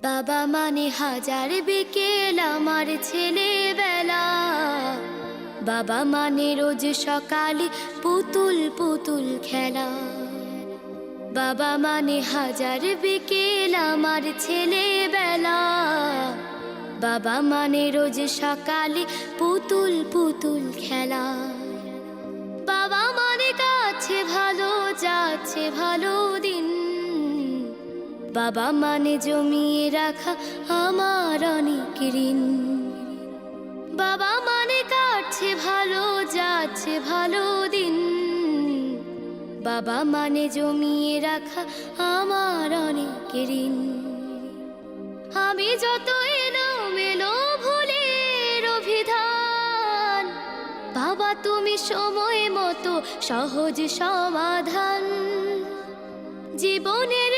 বাবা মানে হাজার বিকেল আমার ছেলেবেলা। বাবা মানে রোজ সকালে পুতুল পুতুল খেলা। বাবা মানে হাজার বিকেল আমার ছেলেবেলা। বাবা মানে রোজ সকালে পুতুল পুতুল খেলা। বাবা মানে কাছে ভালো যাচ্ছে ভালো দিন। বাবা মানে জমিয়ে রাখা আমার অনেক ঋণ। বাবা মানে কাটছে ভালো যাচ্ছে ভালো দিন। বাবা মানে জমিয়ে রাখা আমার অনেক ঋণ। আমি যত এলোমেলো ভুলের অভিধান, বাবা তুমি সময় মতো সহজ সমাধান। জীবনের